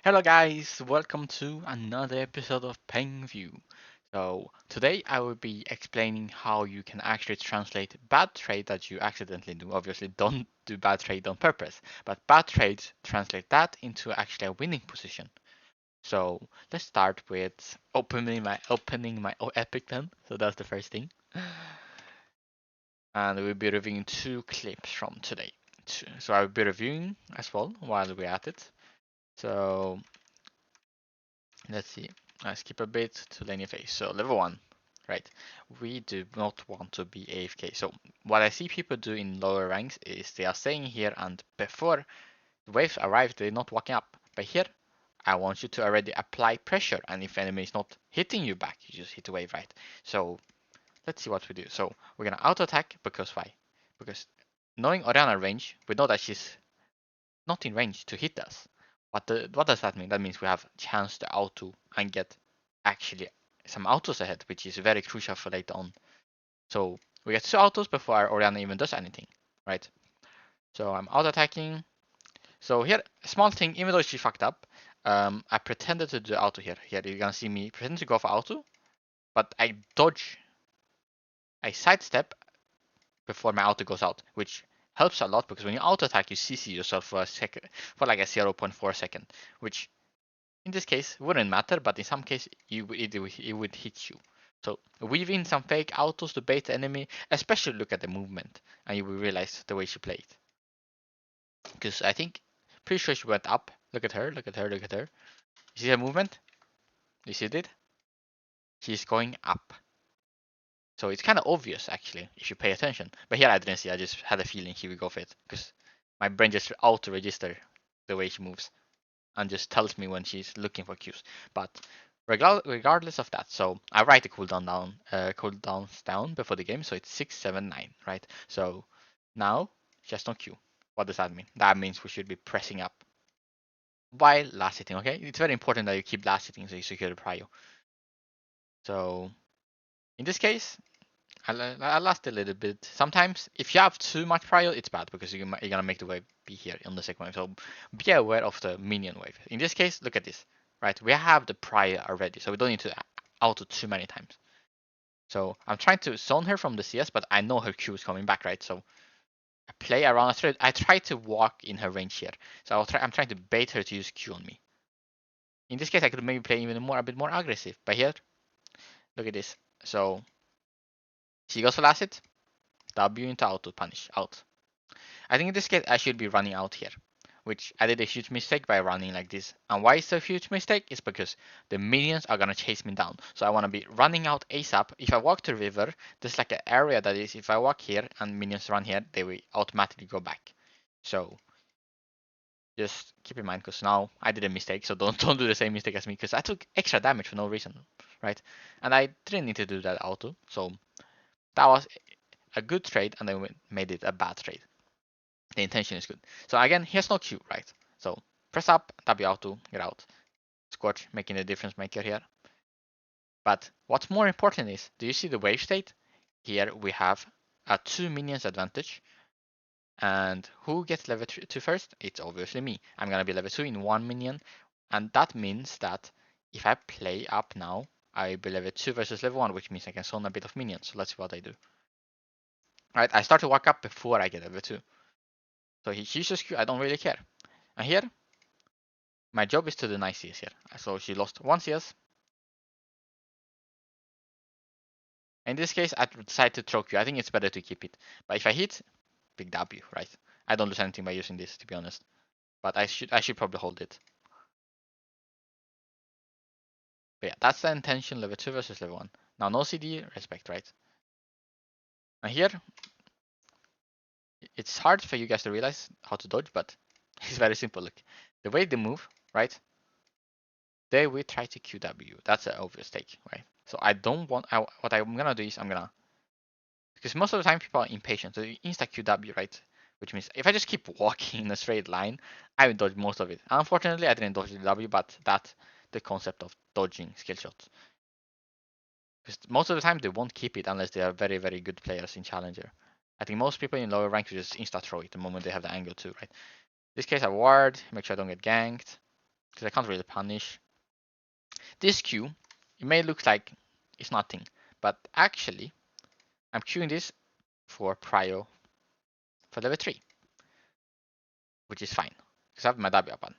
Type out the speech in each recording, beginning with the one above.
Hello guys, welcome to another episode of PengVIEW. So today I will be explaining how you can actually translate bad trade that you accidentally do. Obviously don't do bad trade on purpose, but bad trades, translate that into actually a winning position. So let's start with opening my epic then. So that's the first thing. And we'll be reviewing two clips from today. So I will be reviewing as well while we're at it. So let's see. I skip a bit to linear phase. So level 1, right? We do not want to be AFK. So what I see people do in lower ranks is they are staying here, and before the waves arrive, they're not walking up. But here, I want you to already apply pressure, and if enemy is not hitting you back, you just hit the wave, right? So let's see what we do. So we're gonna auto attack because why? Because knowing Oriana range, we know that she's not in range to hit us. What does that mean? That means we have chance to auto and get actually some autos ahead, which is very crucial for later on. So we get 2 autos before our Oriana even does anything, right? So I'm auto attacking. So here, small thing, even though she fucked up, I pretended to do auto here. Here you're gonna see me pretend to go for auto, but I dodge, I sidestep before my auto goes out, which helps a lot because when you auto attack, you CC yourself for a second, for like a 0.4 second, which in this case wouldn't matter, but in some case it would hit you. So weave in some fake autos to bait the enemy, especially look at the movement, and you will realize the way she played. Because I think, pretty sure she went up. Look at her, look at her, look at her. You see her movement? You see it? She's going up. So it's kind of obvious actually if you pay attention. But here I didn't see. I just had a feeling he would go for it because my brain just auto register the way she moves and just tells me when she's looking for cues. But regardless of that, so I write the cooldowns down before the game, so it's 6, 7, 9, right? So now she has no Q. What does that mean? That means we should be pressing up while last hitting. Okay, it's very important that you keep last hitting so you secure the prio. So in this case, I last a little bit. Sometimes, if you have too much prio, it's bad because you're gonna make the wave be here on the second wave. So be aware of the minion wave. In this case, look at this, right? We have the prio already, so we don't need to auto too many times. So I'm trying to zone her from the CS, but I know her Q is coming back, right? So I play around. I try to walk in her range here. So I'm trying to bait her to use Q on me. In this case, I could maybe play even a bit more aggressive. But here, look at this. So she goes for last hit. W into auto punish out. I think in this case I should be running out here, which I did a huge mistake by running like this. And why it's a huge mistake is because the minions are gonna chase me down. So I wanna be running out ASAP. If I walk to river, there's like an area that is, if I walk here and minions run here, they will automatically go back. So just keep in mind, because now I did a mistake, so don't do the same mistake as me, because I took extra damage for no reason, right? And I didn't need to do that auto, so that was a good trade, and then made it a bad trade. The intention is good. So again, here's no Q, right? So press up, W auto, get out. Scorch making the difference maker here. But what's more important is, do you see the wave state? Here we have a 2 minions advantage. And who gets level 2 first? It's obviously me. I'm gonna be level 2 in 1 minion. And that means that if I play up now, I'll be level 2 versus level 1, which means I can zone a bit of minions. So let's see what I do. Alright, I start to walk up before I get level 2. So he uses Q, I don't really care. And here, my job is to deny CS here. So she lost 1 CS. In this case, I decided to throw Q. I think it's better to keep it. But if I hit, big W, right? I don't lose anything by using this, to be honest. But I should probably hold it. But yeah, that's the intention, level 2 versus level 1. Now no CD, respect, right? And here, it's hard for you guys to realize how to dodge, but it's very simple. Look, the way they move, right? They will try to QW. That's an obvious take, right? So I don't want, what I'm gonna do is because most of the time people are impatient, so insta QW, right? Which means if I just keep walking in a straight line, I will dodge most of it. Unfortunately, I didn't dodge the W, but that's the concept of dodging skill shots. Because most of the time they won't keep it unless they are very, very good players in Challenger. I think most people in lower ranks will just insta throw it the moment they have the angle too, right? In this case, I ward, make sure I don't get ganked. because I can't really punish. This Q, it may look like it's nothing, but actually, I'm queuing this for prio for level 3, which is fine, because I have my W up on.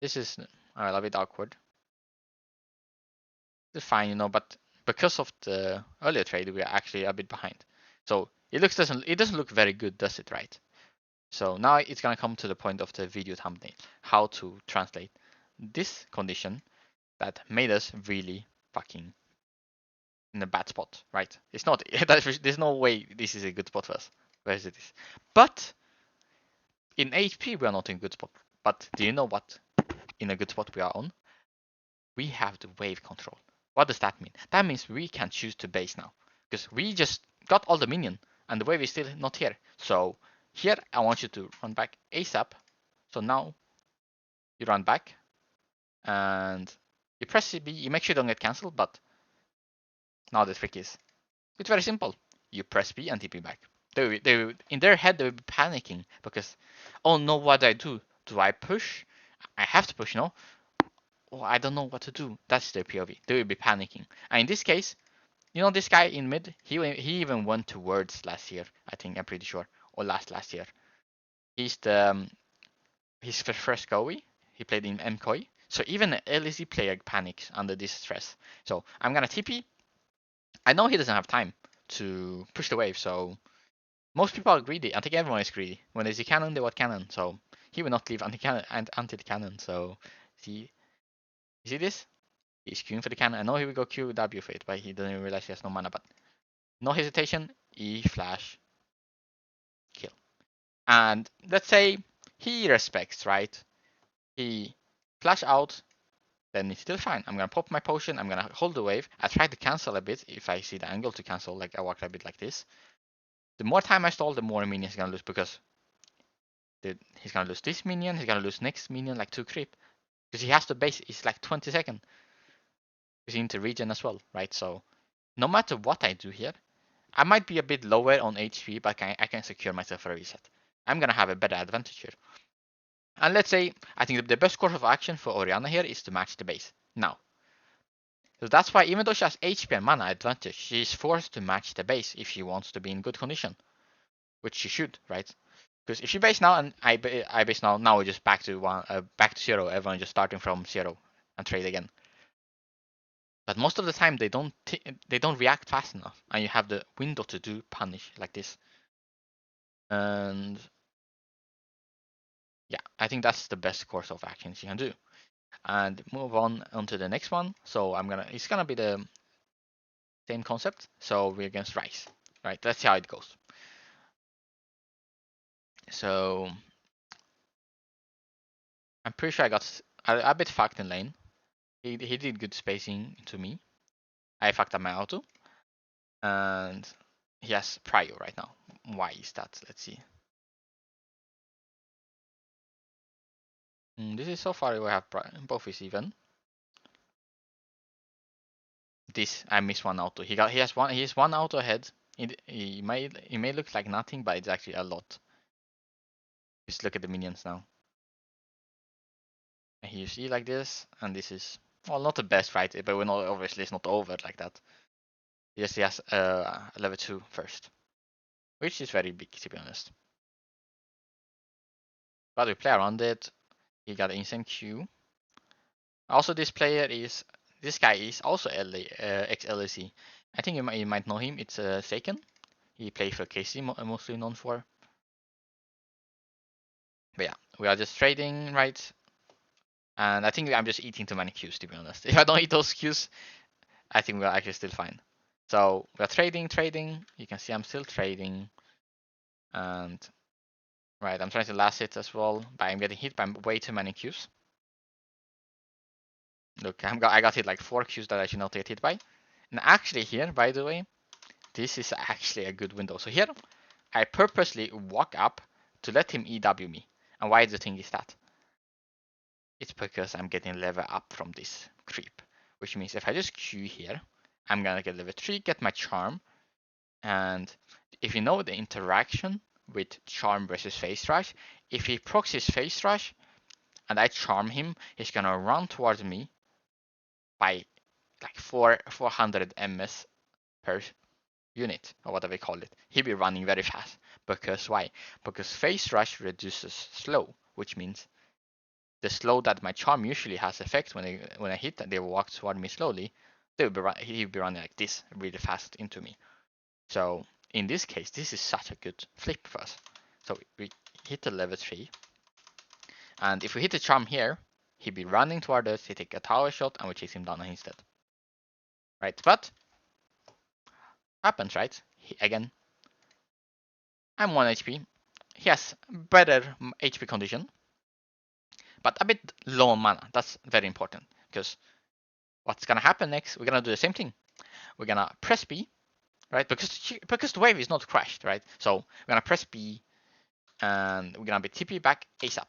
This is a little bit awkward. It's fine, you know, but because of the earlier trade, we are actually a bit behind. So it doesn't look very good, does it, right? So now it's gonna come to the point of the video thumbnail, how to translate this condition that made us really fucking in a bad spot, right? It's not. There's no way this is a good spot for us. Where is it? But in HP we are not in a good spot. But do you know what in a good spot we are on? We have the wave control. What does that mean? That means we can choose to base now because we just got all the minion and the wave is still not here. So here I want you to run back ASAP. So now you run back and you press CB. You make sure you don't get cancelled. But now the trick is it's very simple. You press B and TP back. They in their head they will be panicking because, oh no, what do I do? Do I push? I have to push, no? Oh, I don't know what to do. That's their POV. They will be panicking. And in this case, you know this guy in mid, he even went to Worlds last year. I think I'm pretty sure, or last year. He's his first GOE. He played in MKOI. So even an LEC player panics under this stress. So I'm gonna TP. I know he doesn't have time to push the wave, so most people are greedy. I think everyone is greedy. When there's a cannon, they want cannon. So he will not leave until the cannon. So see, you see this? He's queuing for the cannon. I know he will go QW for it, but he doesn't realize he has no mana. But no hesitation, E flash, kill. And let's say he respects, right? He flash out, then it's still fine. I'm gonna pop my potion. I'm gonna hold the wave. I try to cancel a bit if I see the angle to cancel. Like I walk a bit like this. The more time I stall, the more minions he's gonna lose because he's gonna lose this minion. He's gonna lose next minion like 2 creep because he has to base. It's like 20 seconds. He's into regen as well, right? So no matter what I do here, I might be a bit lower on HP, but I can secure myself a reset. I'm gonna have a better advantage here. And let's say I think the best course of action for Oriana here is to match the base now. So that's why even though she has HP and mana advantage, she's forced to match the base if she wants to be in good condition, which she should, right? Because if she base now and I base now we're just back to back to 0. Everyone just starting from 0 and trade again. But most of the time they don't react fast enough, and you have the window to do punish like this. And yeah, I think that's the best course of actions you can do. And move on onto the next one. So it's gonna be the same concept. So we're against Rice, right? Let's see how it goes. So I'm pretty sure I got a bit fucked in lane. He did good spacing to me. I fucked up my auto, and he has prio right now. Why is that? Let's see. This is so far we have both is even. This I missed one auto. He has one auto ahead. It may look like nothing, but it's actually a lot. Just look at the minions now. And you see like this, and this is well not the best, right? But we're not obviously it's not over like that. Yes, he has level 2 first, which is very big to be honest. But we play around it. He got insane Q. Also, this guy is also ex-LEC. I think you might know him. It's Seiken. He played for KC, mostly known for. But yeah, we are just trading, right? And I think I'm just eating too many Qs, to be honest. If I don't eat those Qs, I think we're actually still fine. So we're trading. You can see I'm still trading. And right, I'm trying to last hit as well, but I'm getting hit by way too many Qs. Look, I got hit like 4 Qs that I should not get hit by. And actually here, by the way, this is actually a good window. So here, I purposely walk up to let him EW me. And why the thing is that? It's because I'm getting level up from this creep. Which means if I just Q here, I'm gonna get level 3, get my charm. And if you know the interaction with charm versus face rush, if he procs his face rush, and I charm him, he's gonna run towards me by like 400 ms per unit, or whatever we call it. He'll be running very fast. Because why? Because phase rush reduces slow, which means the slow that my charm usually has effect when I hit and they walk toward me slowly, he'll be running like this really fast into me. So in this case, this is such a good flip for us. So we hit the level 3, and if we hit the charm here, he'd be running toward us, he take a tower shot, and we chase him down instead. Right, but happens, right? Again, I'm 1 HP. He has better HP condition, but a bit low on mana. That's very important, because what's gonna happen next, we're gonna do the same thing. We're gonna press B, right? Because the wave is not crashed, right? So we're gonna press B, and we're gonna be TP back ASAP.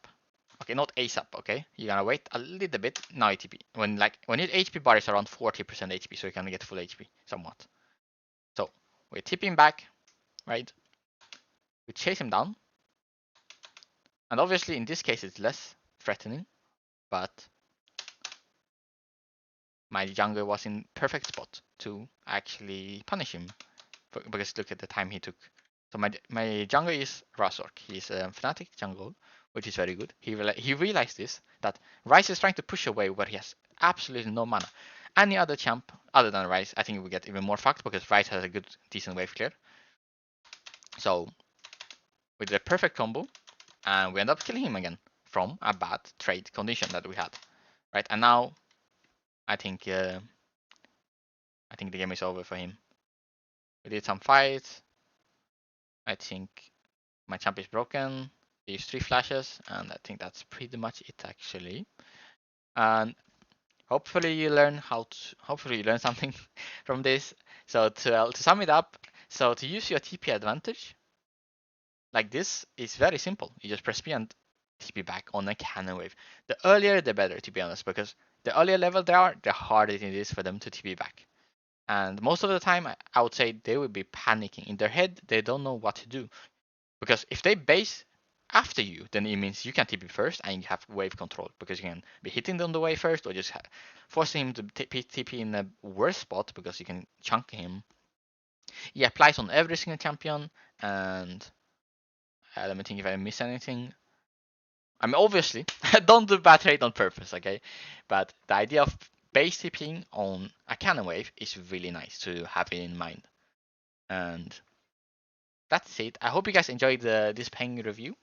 Okay, not ASAP, okay? You're gonna wait a little bit, now TP. When your HP bar is around 40% HP, so you can get full HP, somewhat. So we're TPing back, right? We chase him down. And obviously in this case it's less threatening, but my jungle was in perfect spot to actually punish him. Because look at the time he took. So my jungle is Razork. He's a Fnatic jungle, which is very good. He realized this, that Ryze is trying to push away where he has absolutely no mana. Any other champ other than Ryze, I think we get even more fucked because Ryze has a good, decent wave clear. So we did a perfect combo, and we end up killing him again from a bad trade condition that we had, right? And now I think the game is over for him. We did some fights. I think my champ is broken. He used 3 flashes, and I think that's pretty much it actually. And hopefully you learn something from this. So to sum it up, so to use your TP advantage like this is very simple. You just press P and TP back on a cannon wave. The earlier the better, to be honest, because the earlier level they are, the harder it is for them to TP back. And most of the time, I would say they will be panicking. In their head, they don't know what to do. Because if they base after you, then it means you can TP first and you have wave control. Because you can be hitting them the way first, or just forcing him to TP in a worse spot because you can chunk him. He applies on every single champion, and let me think if I miss anything. I mean, obviously, don't do bad trade on purpose, okay? But the idea of base TPing on a cannon wave is really nice to have it in mind. And that's it. I hope you guys enjoyed this Peng review,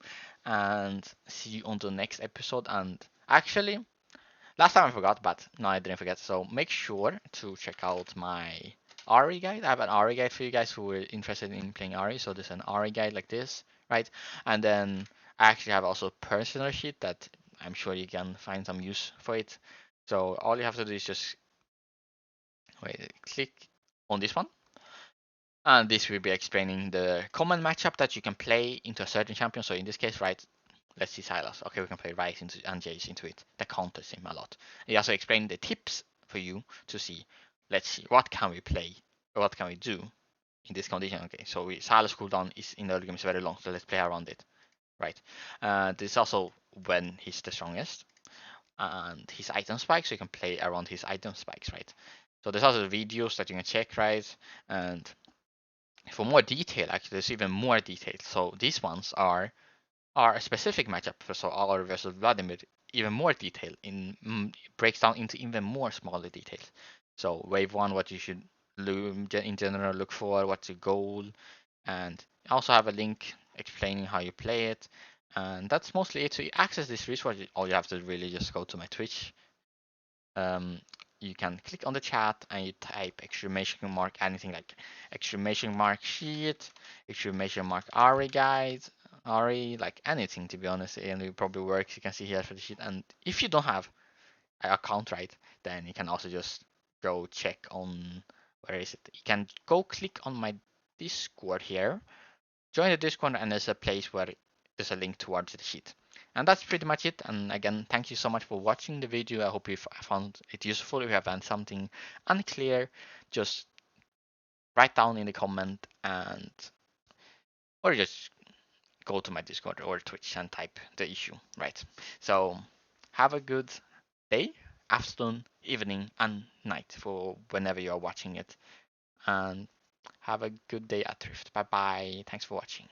and see you on the next episode. And actually, last time I forgot, but no, I didn't forget. So make sure to check out my Ari guide. I have an Ari guide for you guys who are interested in playing Ari. So there's an Ari guide like this, right? And then I actually have also a personal sheet that I'm sure you can find some use for it. So all you have to do is just click on this one. And this will be explaining the common matchup that you can play into a certain champion. So in this case, right, let's see Silas. Okay, we can play Ryze and Jace into it. That counters him a lot. He also explained the tips for you to see, let's see, what can we play, or what can we do in this condition. Okay, so Silas cooldown is in the early game is very long, so let's play around it, right? This is also when he's the strongest, and his item spikes, so you can play around his item spikes, right? So there's also videos that you can check, right? And for more detail, actually, there's even more detail. So these ones are a specific matchup. So Aurora versus Vladimir, even more detail breaks down into even more smaller details. So wave 1, what you should in general look for, what's your goal, and I also have a link explaining how you play it. And that's mostly it. So you access this resource, all you have to really just go to my Twitch. You can click on the chat and you type exclamation mark anything like exclamation mark sheet, exclamation mark Ari guide, Ari, like anything to be honest, and it probably works. You can see here for the sheet. And if you don't have an account, right, then you can also just go check on, where is it? You can go click on my Discord here, join the Discord, and there's a place where there's a link towards the sheet. And that's pretty much it. And again, thank you so much for watching the video. I hope you found it useful. If you have found something unclear, just write down in the comment, and or just go to my Discord or Twitch and type the issue, right? So have a good day, afternoon, evening, and night for whenever you're watching it. And have a good day at Thrift. Bye bye. Thanks for watching.